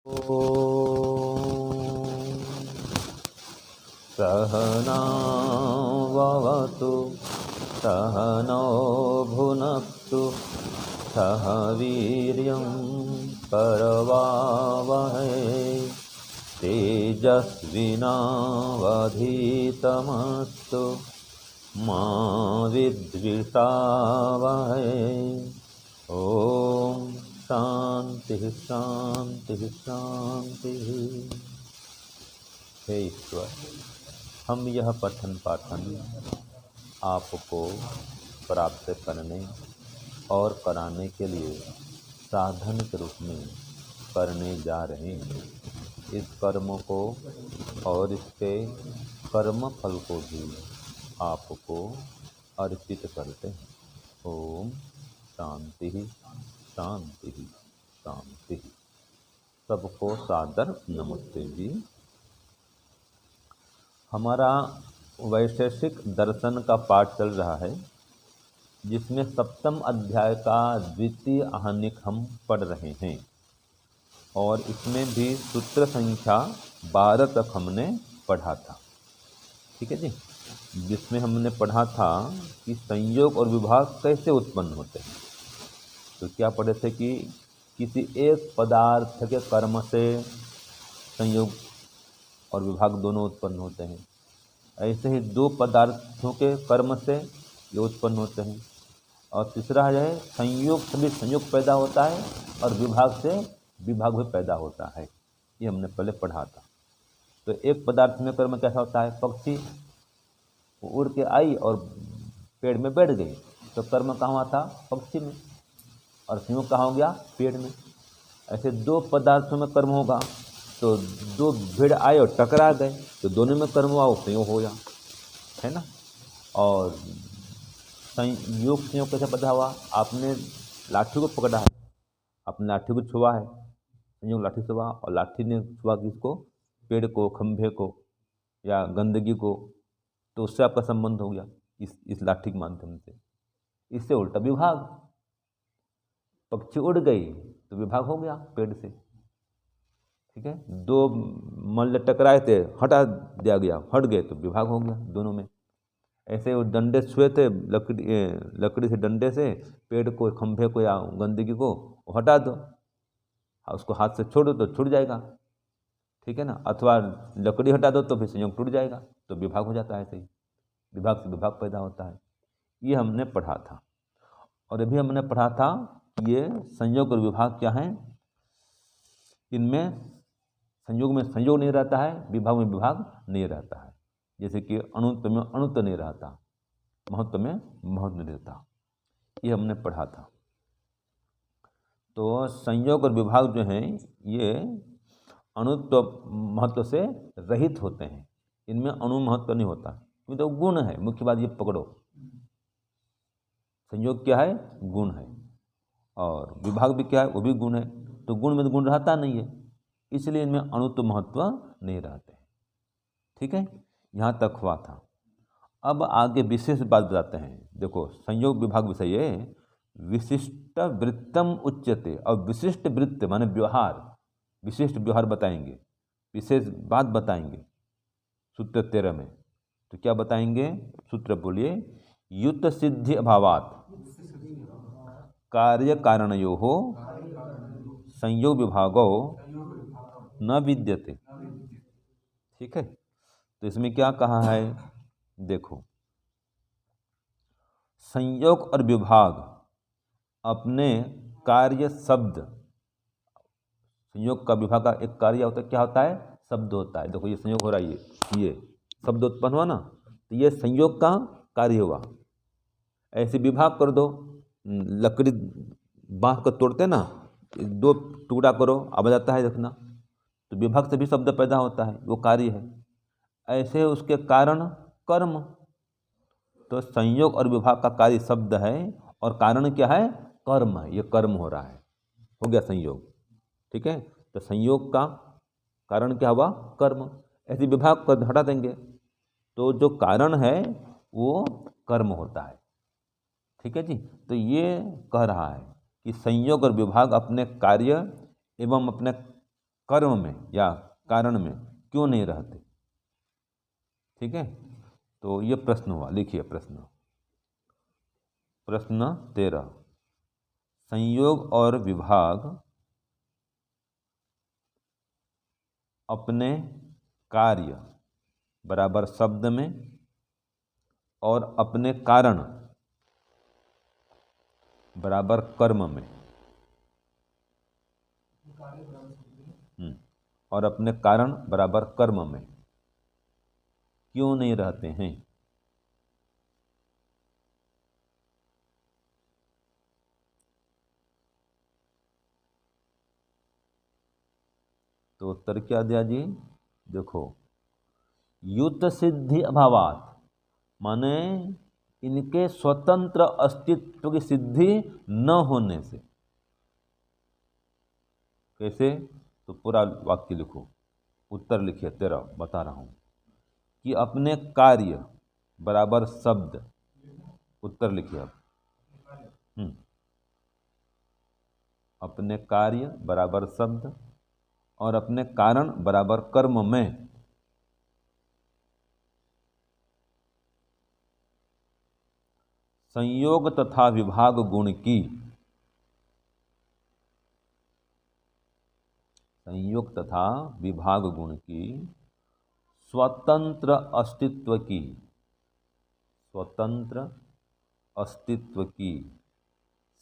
ॐ सहनाववतु सहनौ भुनक्तु सह वीर्यं करवावहै तेजस्विनावधीतमस्तु मा विद्विषावहै। ओम शांति शांति शांति। हे ईश्वर, हम यह पठन पाठन आपको प्राप्त करने और कराने के लिए साधन के रूप में करने जा रहे हैं। इस कर्म को और इसके कर्म फल को भी आपको अर्पित करते हैं। ओम शांति शांति शांति। सबको सादर नमस्ते जी। हमारा वैशेषिक दर्शन का पाठ चल रहा है, जिसमें सप्तम अध्याय का द्वितीय आहनिक हम पढ़ रहे हैं और इसमें भी सूत्र संख्या 12 तक हमने पढ़ा था। ठीक है जी, जिसमें हमने पढ़ा था कि संयोग और विभाग कैसे उत्पन्न होते हैं। तो क्या पढ़े थे कि किसी एक पदार्थ के कर्म से संयोग और विभाग दोनों उत्पन्न होते हैं। ऐसे ही दो पदार्थों के कर्म से ये उत्पन्न होते हैं। और तीसरा है संयोग से संयोग पैदा होता है और विभाग से विभाग भी पैदा होता है। ये हमने पहले पढ़ा था। तो एक पदार्थ में कर्म कैसा होता है, पक्षी उड़ के आई और पेड़ में बैठ गई, तो कर्म कहाँ हुआ था, पक्षी में, और संयोग कहाँ हो गया, पेड़ में। ऐसे दो पदार्थों में कर्म होगा, तो दो भीड़ आए और टकरा गए, तो दोनों में कर्म हुआ, वो संयोग हो गया, है ना। और संयोग कैसे पैदा हुआ, आपने लाठी को पकड़ा है, आपने लाठी को छुआ है, संयोग लाठी से हुआ, और लाठी ने छुआ किसको, पेड़ को, खंभे को या गंदगी को, तो उससे आपका संबंध हो गया इस लाठी के माध्यम से। इससे उल्टा विभाग, पक्षी उड़ गई तो विभाग हो गया पेड़ से। ठीक है, दो मल्ल टकराए थे, हटा दिया गया, हट गए तो विभाग हो गया दोनों में। ऐसे वो डंडे छुए थे, लकड़ी से डंडे से पेड़ को, खंभे को या गंदगी को हटा दो, उसको हाथ से छोड़ो तो छूट जाएगा। ठीक है ना, अथवा लकड़ी हटा दो तो फिर संयोग टूट जाएगा, तो विभाग हो जाता है। ऐसे ही विभाग से विभाग पैदा होता है। ये हमने पढ़ा था। और अभी हमने पढ़ा था ये संयोग और विभाग क्या है। इनमें संयोग में संयोग नहीं रहता है, विभाग में विभाग नहीं रहता है। जैसे कि अणुत्व में अणुत्व नहीं रहता, महत्व में महत्व नहीं रहता। ये हमने पढ़ा था। तो संयोग और विभाग जो हैं ये अणुत्व महत्व से रहित होते हैं। इनमें अणु महत्व नहीं होता, क्योंकि तो गुण है। मुख्य बात ये पकड़ो, संयोग क्या है, गुण है, और विभाग भी क्या है, वो भी गुण है। तो गुण में तो गुण रहता नहीं है, इसलिए इनमें अणुत्व महत्व नहीं रहते। ठीक है, यहाँ तक हुआ था। अब आगे विशेष बात बताते हैं। देखो, संयोग विभाग विषय है विशिष्ट वृत्तम उच्यते। और विशिष्ट वृत्त माने व्यवहार, विशिष्ट व्यवहार बताएंगे, विशेष बात बताएंगे सूत्र 13 में। तो क्या बताएंगे, सूत्र बोलिए, युत सिद्धि अभावात कार्य कारणयोः संयोग विभागो न विद्यते। ठीक है, तो इसमें क्या कहा है, देखो, संयोग और विभाग अपने कार्य शब्द, संयोग का विभाग का एक कार्य होता है, क्या होता है, शब्द होता है। देखो ये संयोग हो रहा है, ये शब्द उत्पन्न हुआ ना, तो ये संयोग का कार्य हुआ। ऐसे विभाग कर दो, लकड़ी बांस को तोड़ते ना, दो टुकड़ा करो, अब जाता है, देखना, तो विभाग से भी शब्द पैदा होता है, वो कार्य है। ऐसे उसके कारण कर्म, तो संयोग और विभाग का कार्य शब्द है और कारण क्या है, कर्म है। ये कर्म हो रहा है, हो गया संयोग। ठीक है, तो संयोग का कारण क्या हुआ, कर्म। ऐसे विभाग को हटा देंगे तो जो कारण है वो कर्म होता है। ठीक है जी, तो ये कह रहा है कि संयोग और विभाग अपने कार्य एवं अपने कर्म में या कारण में क्यों नहीं रहते। ठीक है, तो ये प्रश्न हुआ। लिखिए प्रश्न 13, संयोग और विभाग अपने कार्य बराबर शब्द में और अपने कारण बराबर कर्म में और अपने कारण बराबर कर्म में क्यों नहीं रहते हैं। तो उत्तर क्या दिया जी, देखो, युत सिद्धि अभावात, माने इनके स्वतंत्र अस्तित्व की सिद्धि न होने से। कैसे, तो पूरा वाक्य लिखो, उत्तर लिखिए, 13 बता रहा हूं कि अपने कार्य बराबर शब्द, उत्तर लिखिए आप। अपने कार्य बराबर शब्द और अपने कारण बराबर कर्म में संयोग तथा विभाग गुण की, संयोग तथा विभाग गुण की स्वतंत्र अस्तित्व की, स्वतंत्र अस्तित्व की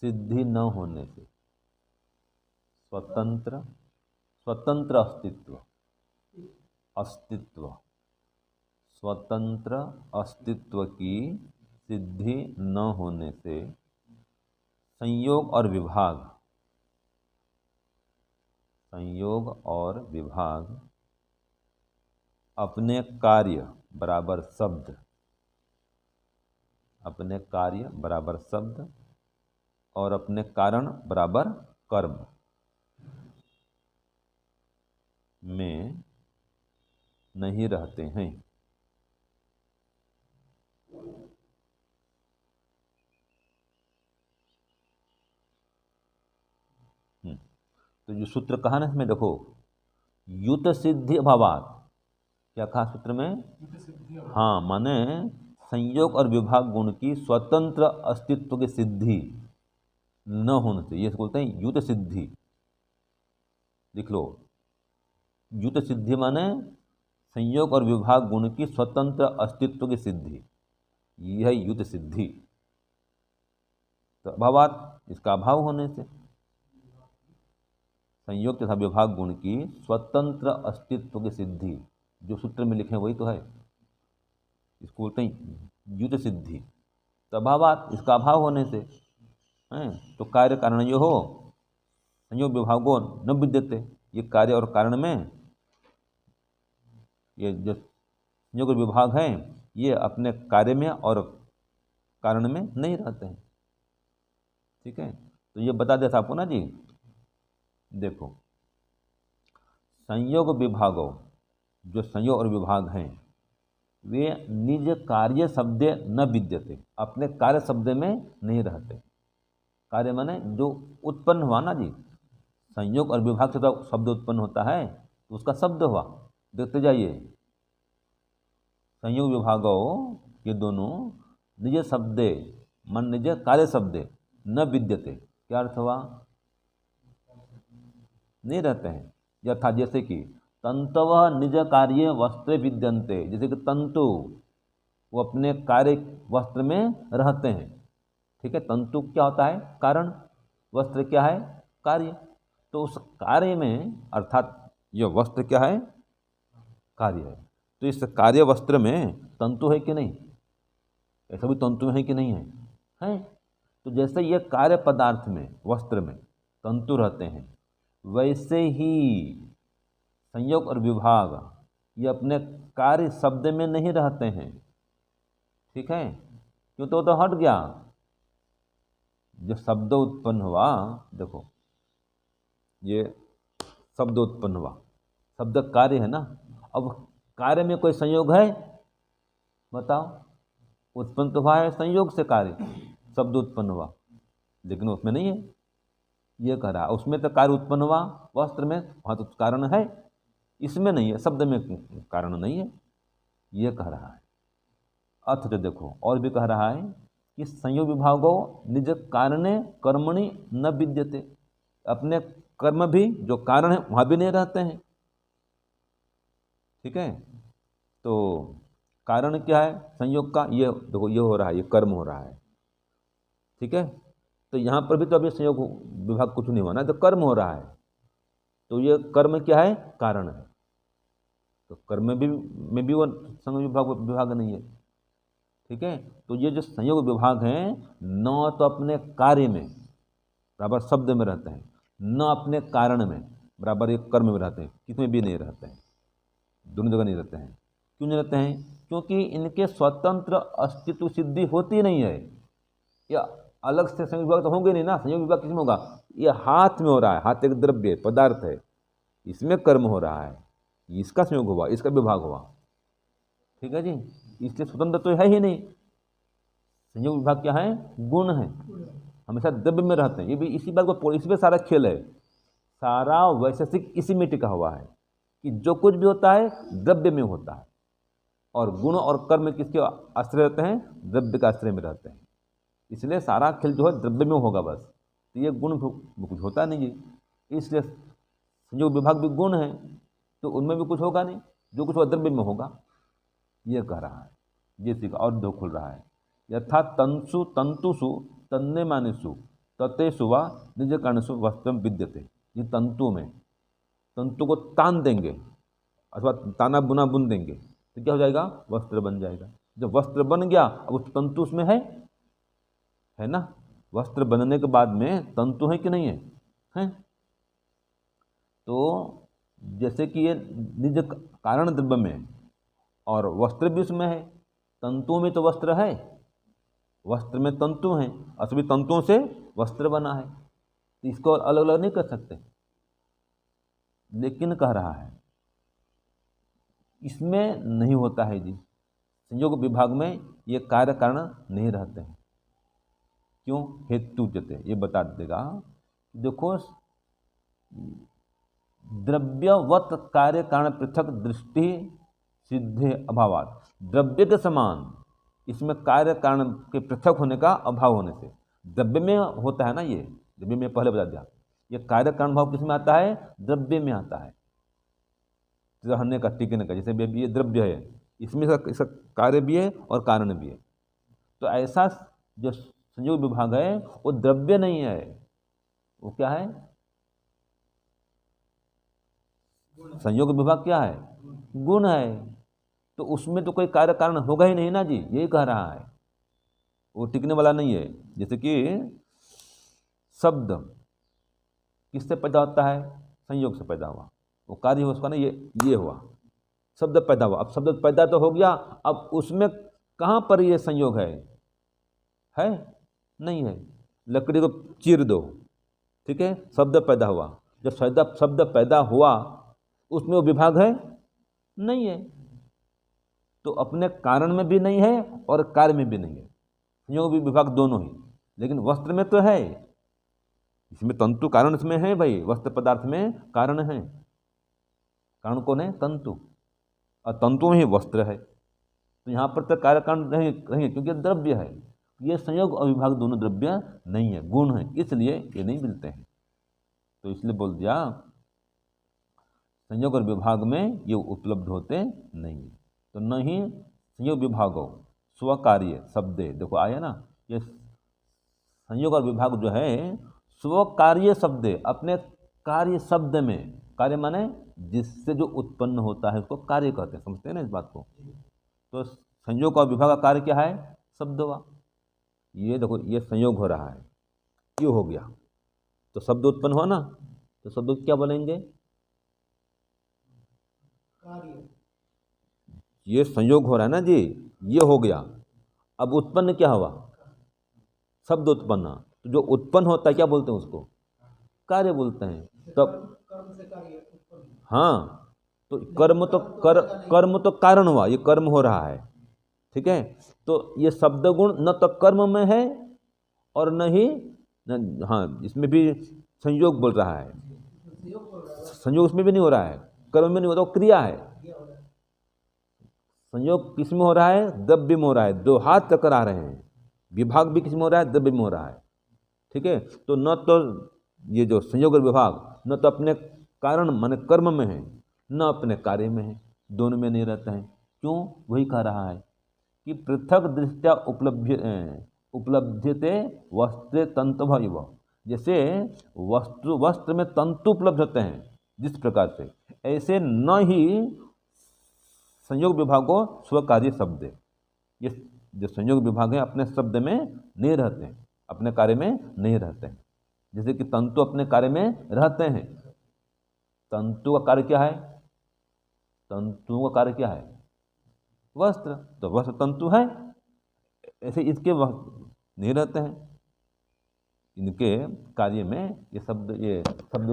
सिद्धि न होने से, स्वतंत्र स्वतंत्र अस्तित्व, अस्तित्व स्वतंत्र अस्तित्व की सिद्धि न होने से संयोग और विभाग, संयोग और विभाग अपने कार्य बराबर शब्द, अपने कार्य बराबर शब्द और अपने कारण बराबर कर्म में नहीं रहते हैं। तो जो सूत्र कहा ना इसमें देखो, युत सिद्धि अभावात, क्या कहा सूत्र में, हाँ, माने संयोग और विभाग गुण की स्वतंत्र अस्तित्व की सिद्धि न होने से, ये बोलते हैं युत सिद्धि। लिख लो, युत सिद्धि माने संयोग और विभाग गुण की स्वतंत्र अस्तित्व की सिद्धि, यह है युत सिद्धि। तो अभावात, इसका अभाव होने से, संयोग तथा विभाग गुण की स्वतंत्र अस्तित्व की सिद्धि, जो सूत्र में लिखे वही तो है, इसको बोलते हैं युत सिद्धि। तो अभावात, इसका अभाव होने से हैं, तो कार्य कारण यो हो, संयोग विभागो न विद्यते, ये कार्य और कारण में, ये जो संयोग विभाग हैं ये अपने कार्य में और कारण में नहीं रहते हैं। ठीक है, तो ये बता देता आपको ना जी। देखो, संयोग विभागों, जो संयोग और विभाग हैं वे निज कार्य शब्दे न विद्यते, अपने कार्य शब्द में नहीं रहते। कार्य माने जो उत्पन्न हुआ ना जी, संयोग और विभाग से तो शब्द उत्पन्न होता है, तो उसका शब्द हुआ, देखते जाइए, संयोग विभागों ये दोनों निज शब्दे, मन निज कार्य शब्दे न विद्यते, क्या अर्थ हुआ, नहीं रहते हैं। यथा जैसे कि तंतव निज कार्य वस्त्र विद्यन्ते, जैसे कि तंतु वो अपने कार्य वस्त्र में रहते हैं। ठीक है, तंतु क्या होता है, कारण, वस्त्र क्या है, कार्य। तो उस कार्य में, अर्थात यह वस्त्र क्या है, कार्य है, तो इस कार्य वस्त्र में तंतु है कि नहीं, ऐसा भी तंतु है कि नहीं है, है। तो जैसे ये कार्य पदार्थ में, वस्त्र में तंतु रहते हैं, वैसे ही संयोग और विभाग ये अपने कार्य शब्द में नहीं रहते हैं। ठीक है, क्यों, तो हट गया, जो शब्द उत्पन्न हुआ, देखो ये शब्द उत्पन्न हुआ, शब्द कार्य है ना, अब कार्य में कोई संयोग है, बताओ, उत्पन्न तो हुआ है संयोग से कार्य, शब्द उत्पन्न हुआ, लेकिन उसमें नहीं है, ये कह रहा है। उसमें तो कार्य उत्पन्न हुआ वस्त्र में, वहाँ तो कारण है, इसमें नहीं है, शब्द में कारण नहीं है, ये कह रहा है। अर्थ जो देखो और भी कह रहा है कि संयोग विभागो निज कारणे कर्मणि न विद्यते, अपने कर्म भी जो कारण है वहाँ भी नहीं रहते हैं। ठीक है, तो कारण क्या है संयोग का, ये देखो ये हो रहा है, ये कर्म हो रहा है। ठीक है, तो यहाँ पर भी तो अभी संयोग विभाग कुछ नहीं हुआ ना, तो कर्म हो रहा है, तो ये कर्म क्या है, कारण है। तो कर्म में भी वो संयोग विभाग नहीं है। ठीक है, तो ये जो संयोग विभाग हैं न तो अपने कार्य में बराबर शब्द में रहते हैं, न अपने कारण में बराबर एक कर्म में रहते हैं, किसमें भी नहीं रहते हैं, दोनों जगह नहीं रहते हैं। क्यों नहीं रहते हैं? क्योंकि इनके स्वतंत्र अस्तित्व सिद्धि होती नहीं है। या अलग से संयोग विभाग तो होंगे नहीं ना, संयोग विभाग किसमें होगा, ये हाथ में हो रहा है, हाथ एक द्रव्य पदार्थ है, इसमें कर्म हो रहा है, इसका संयोग हुआ, इसका विभाग हुआ। ठीक है जी, इसलिए स्वतंत्र तो है ही नहीं। संयोग विभाग क्या है, गुण है, हमेशा द्रव्य में रहते हैं। ये भी इसी बात को, इसी पे सारा खेल है, सारा वैशेषिक इसी में टिका हुआ है कि जो कुछ भी होता है द्रव्य में होता है, और गुण और कर्म किसके आश्रय रहते हैं, द्रव्य का आश्रय में रहते हैं। इसलिए सारा खेल जो है द्रव्य में होगा बस, तो ये गुण कुछ होता नहीं है। इसलिए संयोग विभाग भी गुण है, तो उनमें भी कुछ होगा नहीं, जो कुछ द्रव्य में होगा, ये कह रहा है। ये सीखा और दो खुल रहा है, यथा तंसु तंतुषु तन्ने मानेसु ततेषु वा निज कारणसु वस्त्रम विद्यते। ये तंतु में, तंतु को तान देंगे अथवा ताना बुना बुन देंगे तो क्या हो जाएगा, वस्त्र बन जाएगा। जब वस्त्र बन गया, अब उस तंतु उसमें है ना, वस्त्र बनने के बाद में तंतु है कि नहीं है, हैं? तो जैसे कि ये निज कारण द्रव्य में और वस्त्र भी उसमें है, तंतुओं में तो वस्त्र है, वस्त्र में तंतु हैं, और सभी तंतुओं से वस्त्र बना है, तो इसको अलग अलग नहीं कर सकते। लेकिन कह रहा है इसमें नहीं होता है जी, संयोग विभाग में ये कार्य कारण नहीं रहते हैं। क्यों, हेतु देते, ये बता देगा। देखो द्रव्यवत कार्य कारण पृथक दृष्टि सिद्धे अभावात, द्रव्य के समान इसमें कार्य कारण के पृथक होने का अभाव होने से, द्रव्य में होता है ना, ये द्रव्य में पहले बता दिया, ये कार्य कारण भाव किसमें आता है, द्रव्य में आता है, रहने का टिकने का। जैसे ये द्रव्य है, इसमें इसका कार्य भी है और कारण भी है। तो ऐसा जो संयोग विभाग है वो द्रव्य नहीं है, वो क्या है, संयोग विभाग क्या है, गुण है। तो उसमें तो कोई कार्य कारण होगा ही नहीं ना जी, यही कह रहा है, वो टिकने वाला नहीं है। जैसे कि शब्द किससे पैदा होता है, संयोग से पैदा हुआ, वो कार्य हुआ उसका ना, ये हुआ, शब्द पैदा हुआ। अब शब्द पैदा तो हो गया, अब उसमें कहाँ पर ये संयोग है नहीं है। लकड़ी को चीर दो, ठीक है, शब्द पैदा हुआ, जब शब्द पैदा हुआ उसमें वो विभाग है नहीं है, तो अपने कारण में भी नहीं है और कार्य में भी नहीं है, संयोग विभाग दोनों ही। लेकिन वस्त्र में तो है, इसमें तंतु कारण इसमें है भाई, वस्त्र पदार्थ में कारण है, कारण कौन है, तंतु, और तंतु में ही वस्त्र है। तो यहाँ पर तो कार्य कारण रहेंगे क्योंकि द्रव्य है। ये संयोग और विभाग दोनों द्रव्य नहीं है, गुण है, इसलिए ये नहीं मिलते हैं। तो इसलिए बोल दिया संयोग और विभाग में ये उपलब्ध होते नहीं। तो नहीं संयोग विभागो स्वकार्य शब्दे, देखो आया ना, ये संयोग और विभाग जो है स्वकार्य शब्दे, अपने कार्य शब्द में, कार्य माने जिससे जो उत्पन्न होता है उसको कार्य कहते हैं, समझते हैं ना इस बात को। तो संयोग और विभाग का कार्य क्या है, शब्द हुआ। ये देखो ये संयोग हो रहा है, ये हो गया तो शब्द उत्पन्न हुआ ना, तो शब्द क्या बोलेंगे, ये संयोग हो रहा है ना जी, ये हो गया, अब उत्पन्न क्या हुआ, शब्द उत्पन्न। तो जो उत्पन्न होता है क्या बोलते हैं उसको, कार्य बोलते हैं। तब हाँ, तो कर्म तो कारण हुआ, ये कर्म हो रहा है, ठीक है। तो ये शब्द गुण न तो कर्म में है और न ही हाँ इसमें भी संयोग बोल रहा है, संयोग बोल रहा है, संयोग उसमें भी नहीं हो रहा है, कर्म में नहीं होता, वो क्रिया है। क्रिया हो रहा है। संयोग किस में हो रहा है? द्रव्य में हो रहा है। दो हाथ टकरा रहे हैं, विभाग भी किस में हो रहा है? द्रव्य में हो रहा है। ठीक है, तो न तो ये जो संयोग और विभाग न तो अपने कारण माने कर्म में है, न अपने कार्य में है, दोनों में नहीं रहता है। क्यों? वही कह रहा है कि पृथक दृष्टया उपलब्ध्यते वस्त्रे तंतु इव। जैसे वस्त्र में तंतु उपलब्ध होते हैं जिस प्रकार से, ऐसे न ही संयोग विभाग को स्वकार्य शब्द। ये जो संयोग विभाग है अपने शब्द में नहीं रहते हैं, अपने कार्य में नहीं रहते हैं। जैसे कि तंतु अपने कार्य में रहते हैं। तंतु का कार्य क्या है? तंतु का कार्य क्या है? वस्त्र, तो वस्त्र तंतु है। ऐसे इसके वस्त्र नहीं रहते हैं, इनके कार्य में ये शब्द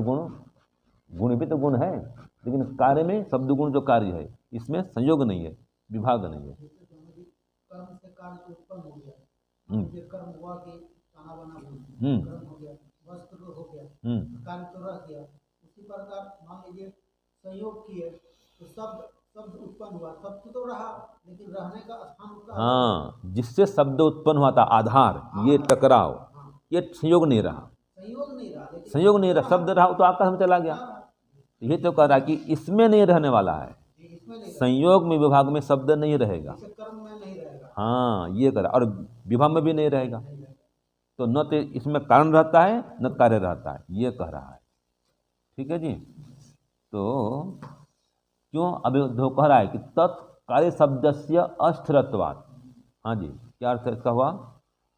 गुण भी तो गुण है, लेकिन कार्य में शब्द गुण जो कार्य है इसमें संयोग नहीं है, विभाग नहीं है। कर्म से कार्य उत्पन्न हो गया, हम्म ये कर्म हुआ कि खाना बना हम्म कर्म हो गया, वस्त्र हो गया, हम्म कार्य तो रह गया। उसी प्रकार मान लीजिए संयोग किए तो शब्द शब्द उत्पन्न हुआ, शब्द तो रहा लेकिन रहने का स्थान उसका अलग है। हाँ, जिससे शब्द उत्पन्न हुआ था आधार, ये टकराव, ये संयोग नहीं रहा, संयोग नहीं रहा, लेकिन संयोग नहीं रहा। शब्द रहा तो आकाश में चला गया। ये तो कह रहा है कि इसमें नहीं रहने वाला है, इसमें नहीं रहा, संयोग में विभाग में शब्द नहीं रहेगा। जैसे कर्म में नहीं रहेगा। हाँ, ये कह रहा, और विभाग में भी नहीं रहेगा। तो न तो इसमें कारण रहता है न कार्य रहता है, ये कह रहा है। ठीक है जी। तो क्यों अभी जो कह रहा है कि तत्कार्य शब्द से अस्थिरत्वात्। हाँ जी, क्या अर्थ है इसका हुआ?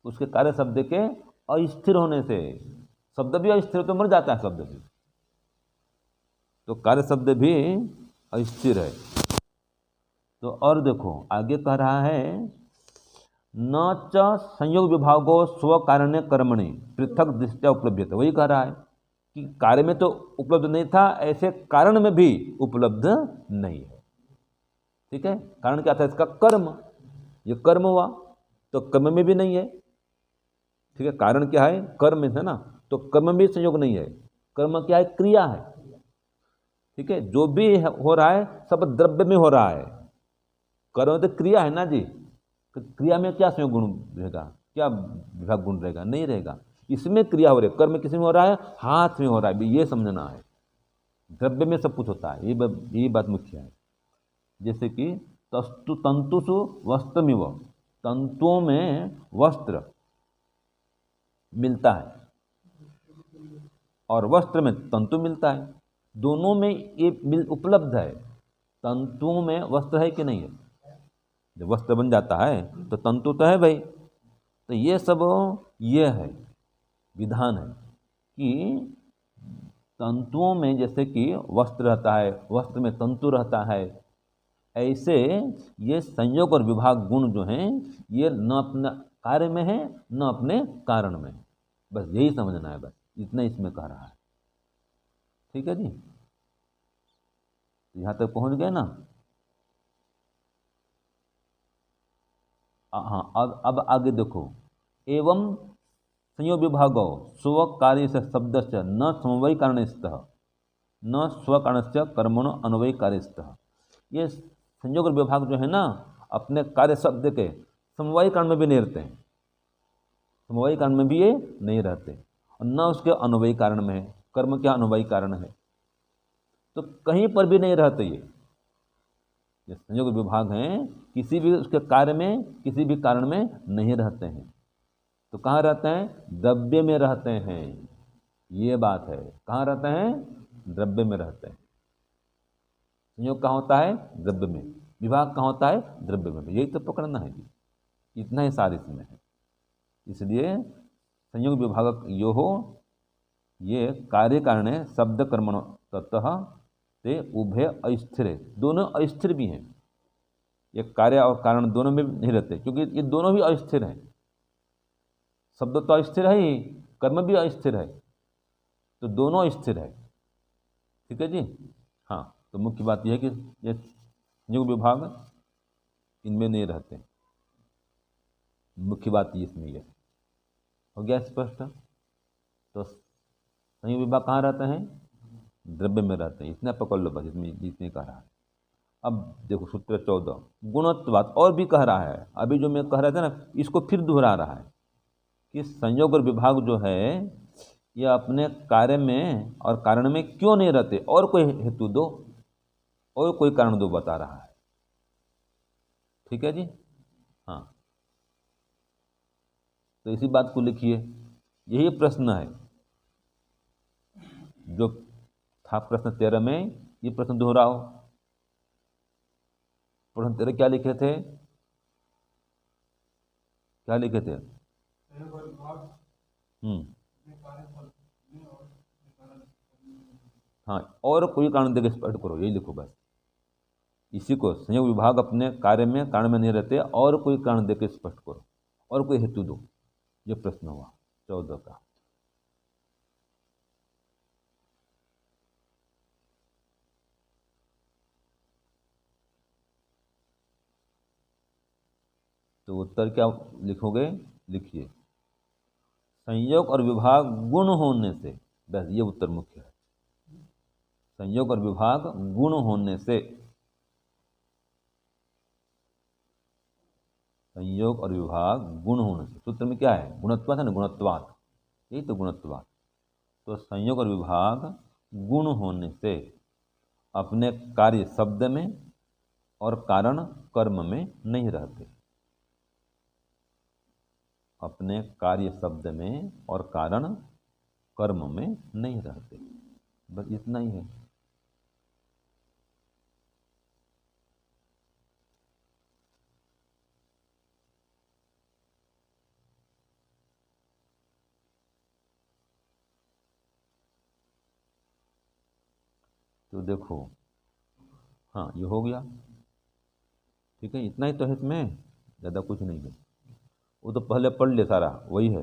उसके कार्य शब्द के अस्थिर होने से, शब्द भी अस्थिर तो मर जाता है शब्द भी, तो कार्य शब्द भी अस्थिर है। तो और देखो आगे कह रहा है न च संयोग विभागो स्व कारण्य कर्मणि पृथक दृष्टया उपलब्ध। वही कह रहा है कि कार्य में तो उपलब्ध नहीं था, ऐसे कारण में भी उपलब्ध नहीं है। ठीक है, कारण क्या था इसका? कर्म। ये कर्म हुआ तो कर्म में भी नहीं है। ठीक है, कारण क्या है? कर्म है ना, तो कर्म में भी संयोग नहीं है। कर्म क्या है? क्रिया है। ठीक है, जो भी हो रहा है सब द्रव्य में हो रहा है। कर्म तो क्रिया है ना जी, क्रिया में क्या संयोग गुण रहेगा? क्या विभाग गुण रहेगा? नहीं रहेगा। इसमें क्रिया हो रही है, कर्म किस में हो रहा है? हाथ में हो रहा है, ये समझना है। द्रव्य में सब कुछ होता है, ये बात मुख्य है। जैसे कि तंतुषु वस्त्रमिव, तंतुओं में वस्त्र मिलता है और वस्त्र में तंतु मिलता है, दोनों में ये उपलब्ध है। तंतुओं में वस्त्र है कि नहीं है? जब वस्त्र बन जाता है तो तंतु तो है भाई। तो ये सब ये है विधान है कि तंतुओं में जैसे कि वस्त्र रहता है, वस्त्र में तंतु रहता है, ऐसे ये संयोग और विभाग गुण जो हैं ये न अपने कार्य में है न अपने कारण में है। बस यही समझना है, बस इतना इसमें कह रहा है। ठीक है जी, यहाँ तक पहुँच गए ना? हाँ, अब आगे देखो। एवं संयोग विभागो स्व कार्य से शब्द से न समवायी कारणस्थः न स्व कारण से कर्मणो अन्वयी कार्यस्थः। ये संयोग और विभाग जो है ना अपने कार्य शब्द के समवायी कारण में भी नहीं रहते हैं, समवायी कारण में भी ये नहीं रहते, और न उसके अन्वयी कारण में है। कर्म क्या अन्वयी कारण है, तो कहीं पर भी नहीं रहते ये संयोग विभाग हैं, किसी भी उसके कार्य में किसी भी कारण में नहीं रहते हैं। तो कहाँ रहते हैं? द्रव्य में रहते हैं। ये बात है, कहाँ रहते हैं? द्रव्य में रहते हैं। संयोग कहाँ होता है? द्रव्य में। विभाग कहाँ होता है? द्रव्य में। यही तो पकड़ना है जी, इतना ही सार इसमें है। इसलिए संयोग विभाग यो हो ये कार्य कारण शब्द कर्मण ततः ते उभय अस्थिर है, दोनों अस्थिर भी हैं। ये कार्य और कारण दोनों में नहीं रहते, क्योंकि ये दोनों भी अस्थिर हैं। शब्द तो अस्थिर है ही, कर्म भी अस्थिर है, तो दोनों स्थिर है। ठीक है जी। हाँ, तो मुख्य बात यह है कि ये संयोग विभाग इनमें नहीं रहते, मुख्य बात इसमें यह हो गया स्पष्ट। तो संयोग विभाग कहाँ रहते हैं? द्रव्य में रहते हैं। इतना पकड़ लो बस, इसमें जितने कह रहा है। अब देखो सूत्र 14 गुणत्वात्, और भी कह रहा है। अभी जो मैं कह रहा था ना, इसको फिर दोहरा रहा है कि संयोग और विभाग जो है ये अपने कार्य में और कारण में क्यों नहीं रहते, और कोई हेतु दो, और कोई कारण दो, बता रहा है। ठीक है जी। हाँ, तो इसी बात को लिखिए। यही प्रश्न है जो था प्रश्न 13 में, ये प्रश्न दोहराओ। प्रश्न 13 क्या लिखे थे? क्या लिखे थे? हाँ, और कोई कारण देकर स्पष्ट करो, यही लिखो बस। इसी को संयोग विभाग अपने कार्य में कारण में नहीं रहते, और कोई कारण देकर स्पष्ट करो, और कोई हेतु दो। ये प्रश्न हुआ 14 का। तो उत्तर क्या लिखोगे? लिखिए संयोग और विभाग गुण होने से, बस ये उत्तर मुख्य है। संयोग और विभाग गुण होने से, संयोग और विभाग गुण होने से। सूत्र में क्या है? गुणत्वात् है ना, गुणत्वात्, यही तो गुणत्वात्। तो संयोग और विभाग गुण होने से अपने कार्य शब्द में और कारण कर्म में नहीं रहते। अपने कार्य शब्द में और कारण कर्म में नहीं रहते। बस इतना ही है। तो देखो, हाँ ये हो गया। ठीक है, इतना ही तो है इसमें, ज़्यादा कुछ नहीं है। वो तो पहले पढ़ ले सारा, वही है।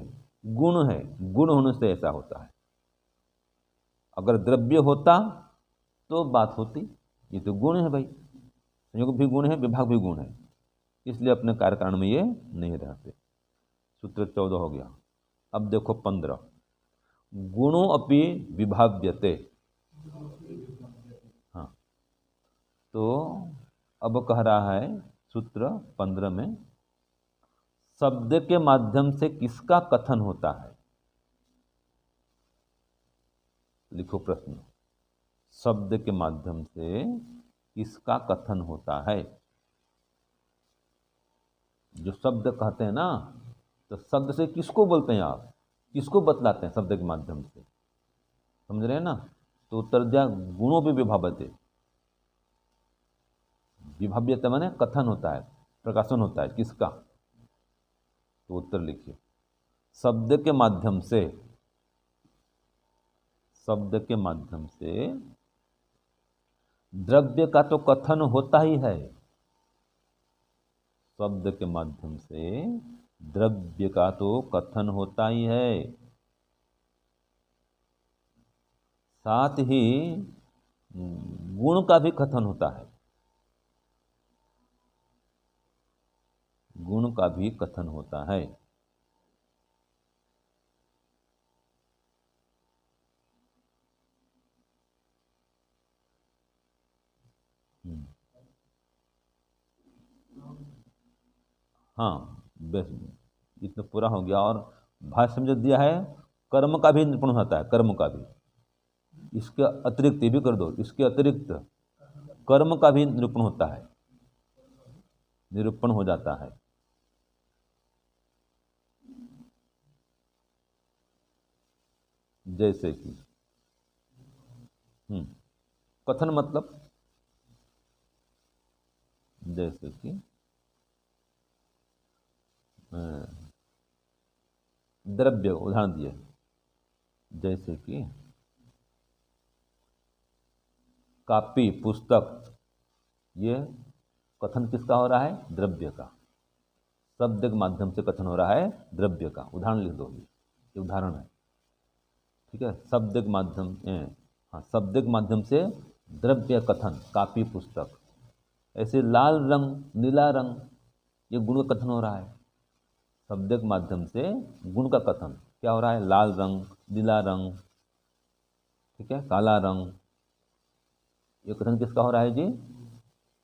गुण है, गुण होने से ऐसा होता है। अगर द्रव्य होता तो बात होती। ये तो गुण है भाई, संयोग भी गुण है, विभाग भी गुण है, इसलिए अपने कार्य कारण में ये नहीं रहते। सूत्र 14 हो गया। अब देखो 15 गुणों अपि विभाव्यते। हाँ, तो अब कह रहा है सूत्र 15 में, शब्द के माध्यम से किसका कथन होता है? लिखो प्रश्न। शब्द के माध्यम से किसका कथन होता है? जो शब्द कहते हैं ना, तो शब्द से किसको बोलते हैं आप? किसको बतलाते हैं शब्द के माध्यम से? समझ रहे हैं ना? तो उत्तर दिया गुणों पे विभाव्यते। विभाव्यते माने कथन होता है, प्रकाशन होता है। किसका? तो उत्तर लिखिए शब्द के माध्यम से। शब्द के माध्यम से द्रव्य का तो कथन होता ही है। शब्द के माध्यम से द्रव्य का तो कथन होता ही है, साथ ही गुण का भी कथन होता है। गुण का भी कथन होता है। हाँ बस, इतना पूरा हो गया। और भाष्य समझ दिया है, कर्म का भी निरूपण होता है। कर्म का भी, इसके अतिरिक्त ये भी कर दो, इसके अतिरिक्त कर्म का भी निरूपण होता है, निरूपण हो जाता है। जैसे कि कथन मतलब, जैसे कि द्रव्य उदाहरण दिए, जैसे कि कापी, पुस्तक, ये कथन किसका हो रहा है? द्रव्य का। शब्द के माध्यम से कथन हो रहा है द्रव्य का। उदाहरण लिख दो, ये उदाहरण है। ठीक है, शब्द के माध्यम, हाँ, शब्द के माध्यम से द्रव्य कथन, कापी, पुस्तक। ऐसे लाल रंग, नीला रंग, ये गुण का कथन हो रहा है। शब्द के माध्यम से गुण का कथन क्या हो रहा है? लाल रंग, नीला रंग, ठीक है, काला रंग, ये कथन किसका हो रहा है जी?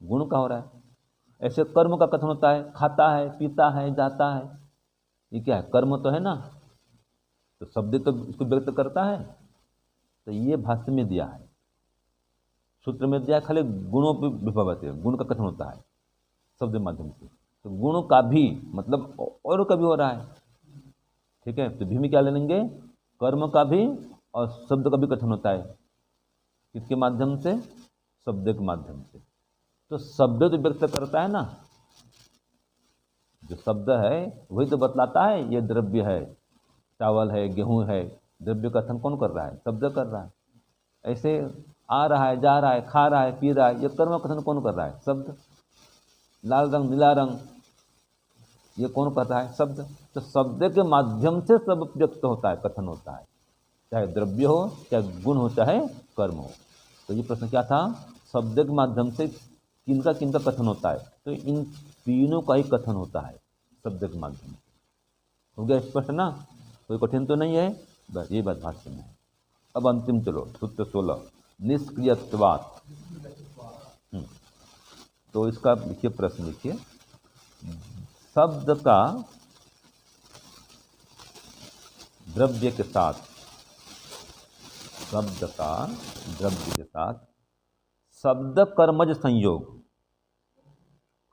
गुण का हो रहा है। ऐसे कर्म का कथन होता है, खाता है, पीता है, जाता है, ये क्या है? कर्म तो है ना, तो शब्द तो इसको व्यक्त करता है। तो ये भाष्य में दिया है, सूत्र में दिया है, खाली गुणों पर विभवते, गुण का कथन होता है शब्द के माध्यम से। तो गुण का भी मतलब और का भी हो रहा है, ठीक है। तो भी में क्या ले लेंगे? कर्म का भी और शब्द का भी कथन होता है, किसके माध्यम से? शब्द के माध्यम से। तो शब्द तो व्यक्त करता है ना, जो शब्द है वही तो बतलाता है ये द्रव्य है, चावल है, गेहूं है। द्रव्य कथन कौन कर रहा है? शब्द कर रहा है। ऐसे आ रहा है, जा रहा है, खा रहा है, पी रहा है, ये कर्म कथन कौन कर रहा है? शब्द। लाल रंग, नीला रंग, ये कौन कहता है? शब्द। तो शब्द के माध्यम से सब व्यक्त होता है, कथन होता है, चाहे द्रव्य हो, चाहे गुण हो, चाहे कर्म हो। तो ये प्रश्न क्या था? शब्द के माध्यम से किनका किनका कथन होता है? तो इन तीनों का ही कथन होता है शब्द के माध्यम से। हो गया स्पष्ट ना? कोई कठिन तो नहीं है, बस ये बात भाष्य में है। अब अंतिम चलो, सूत्र 16, निष्क्रियत्वात्। तो इसका लिखिए, प्रश्न लिखिए, शब्द का द्रव्य के साथ, शब्द का द्रव्य के साथ शब्द कर्मज संयोग,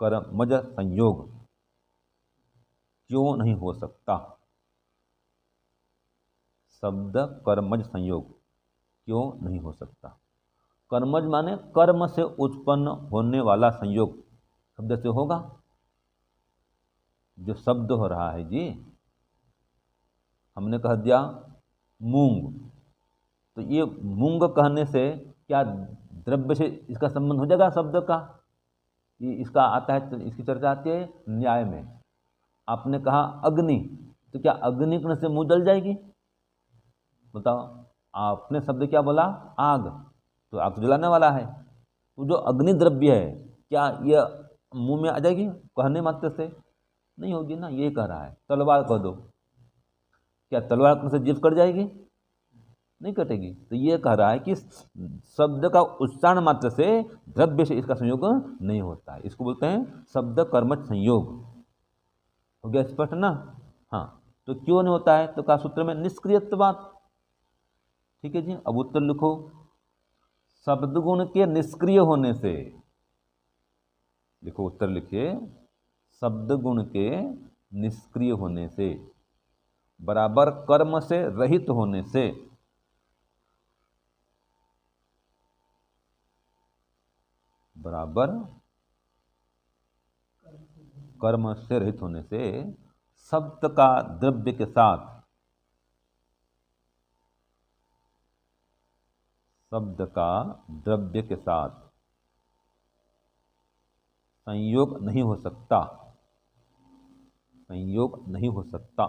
कर्मज संयोग क्यों नहीं हो सकता? शब्द कर्मज संयोग क्यों नहीं हो सकता? कर्मज माने कर्म से उत्पन्न होने वाला संयोग शब्द से होगा। जो शब्द हो रहा है जी, हमने कह दिया मूंग, तो ये मूंग कहने से क्या द्रव्य से इसका संबंध हो जाएगा शब्द का? ये इसका आता है, तो इसकी चर्चा आती है न्याय में। आपने कहा अग्नि, तो क्या अग्नि से मुंह जल जाएगी? बताओ, आपने शब्द क्या बोला? आग, तो आग तो जलाने वाला है। तो जो अग्नि द्रव्य है, क्या यह मुंह में आ जाएगी कहने मात्र से? नहीं होगी ना। ये कह रहा है तलवार कह दो, क्या तलवार से जीभ कट जाएगी? नहीं कटेगी। तो ये कह रहा है कि शब्द का उच्चारण मात्र से द्रव्य से इसका संयोग नहीं होता है। इसको बोलते हैं शब्द कर्मज संयोग। हो गया स्पष्ट ना? हाँ, तो क्यों नहीं होता है? तो कहा सूत्र में निष्क्रियत्वात्। ठीक है जी, अब उत्तर लिखो। शब्द गुण के निष्क्रिय होने से, लिखो उत्तर लिखिए, शब्द गुण के निष्क्रिय होने से बराबर कर्म से रहित होने से, बराबर कर्म से रहित होने से शब्द का द्रव्य के साथ, शब्द का द्रव्य के साथ संयोग नहीं हो सकता, संयोग नहीं हो सकता।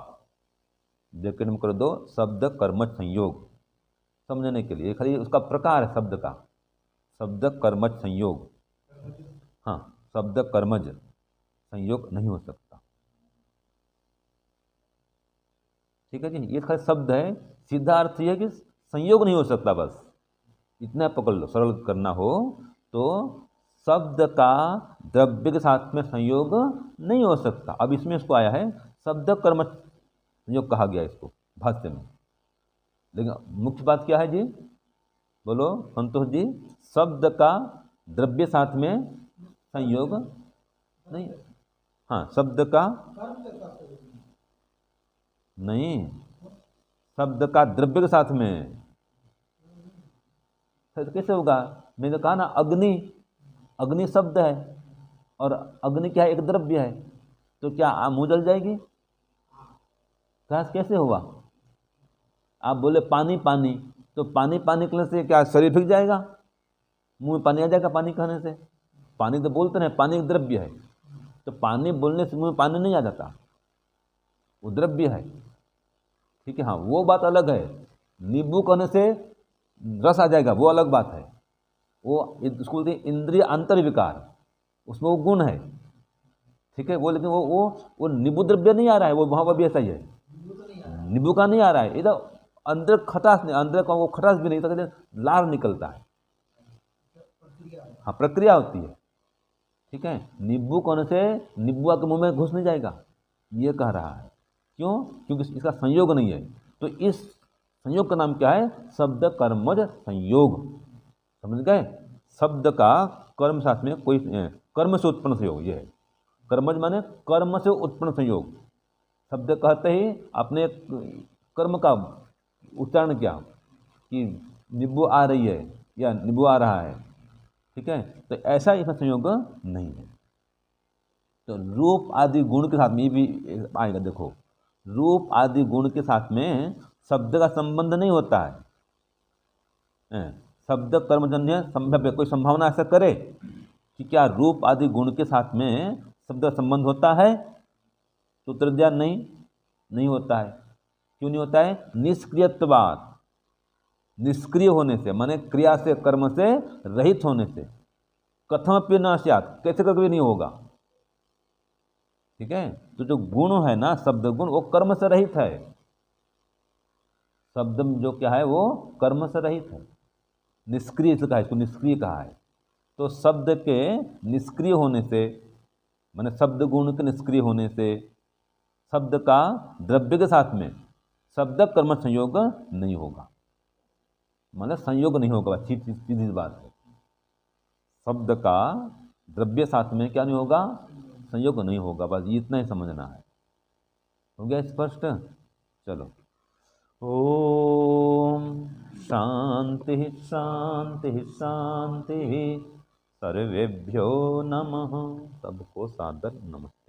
ब्रैकेट में कर दो शब्द कर्मज संयोग, समझने के लिए। खाली उसका प्रकार है शब्द का, शब्द कर्मज संयोग। हाँ, शब्द कर्मज संयोग नहीं हो सकता। ठीक है जी, ये खाली शब्द है, सीधा अर्थ यह है कि संयोग नहीं हो सकता। बस इतना पकड़ लो। सरल करना हो तो शब्द का द्रव्य के साथ में संयोग नहीं हो सकता। अब इसमें इसको आया है शब्द कर्म संयोग कहा गया इसको भाष्य में। लेकिन मुख्य बात क्या है जी? बोलो संतोष जी। शब्द का द्रव्य साथ में संयोग नहीं। हाँ, शब्द का नहीं, शब्द का द्रव्य के साथ में। तो कैसे होगा? मैंने कहा ना, अग्नि, अग्नि शब्द है और अग्नि क्या है? एक द्रव्य है। तो क्या मुंह जल जाएगी? कैसे हुआ? आप बोले पानी पानी, तो पानी पानी कहने से क्या शरीर भीग जाएगा? मुंह में पानी आ जाएगा पानी कहने से? पानी तो बोलते हैं, पानी एक द्रव्य है। तो पानी बोलने से मुंह में पानी नहीं आ जाता, वो द्रव्य है। ठीक है, हाँ, वो बात अलग है। नींबू कहने से रस आ जाएगा, वो अलग बात है। वो उसको बोलते हैं इंद्रिय अंतर विकार, उसमें वो गुण है। ठीक है, वो लेकिन वो नींबू द्रव्य नहीं आ रहा है, वो वहाँ पर भी ऐसा ही है, नींबू का नहीं आ रहा है। इधर अंदर खटास नहीं, अंदर का वो खटास भी नहीं, तो कहते लार निकलता है। प्रक्रिया है। हाँ, प्रक्रिया होती है। ठीक है, नींबू कौन से नींबू आपके मुंह में घुस नहीं जाएगा, ये कह रहा है। क्यों? क्योंकि इसका संयोग नहीं है। तो इस संयोग का नाम क्या है? शब्द कर्मज संयोग। समझ गए? शब्द का कर्म साथ में कोई कर्म से उत्पन्न संयोग, ये है कर्मज माने कर्म से उत्पन्न संयोग। शब्द कहते ही आपने कर्म का उच्चारण किया कि नींबू आ रही है या नींबू आ रहा है। ठीक है, तो ऐसा इसमें संयोग नहीं है। तो रूप आदि गुण के साथ में ये भी आएगा। देखो, रूप आदि गुण के साथ में शब्द का संबंध नहीं होता है। शब्द कर्मजन्य संभव्य, कोई संभावना ऐसा करे कि क्या रूप आदि गुण के साथ में शब्द का संबंध होता है? तो उत्तर दिया नहीं होता है। क्यों नहीं होता है? निष्क्रियत्वात्, निष्क्रिय होने से, माने क्रिया से कर्म से रहित होने से। कथमपि न स्यात्, कैसे कभी नहीं होगा। ठीक है, तो जो गुण है ना, शब्द गुण, वो कर्म से रहित है। शब्द जो क्या है वो कर्म से रहित है, निष्क्रिय से कहा, इसको निष्क्रिय कहा है। तो शब्द के निष्क्रिय होने से, माने शब्द गुण के निष्क्रिय होने से शब्द का द्रव्य के साथ में शब्द कर्म संयोग नहीं होगा, मतलब संयोग नहीं होगा। सीधी बात है, शब्द का द्रव्य साथ में क्या नहीं होगा? संयोग नहीं होगा। बस इतना ही समझना है। हो गया स्पष्ट? चलो, ओम शांति शांति शांति। सर्वेभ्यो नमः। सबको सादर नमस्कार।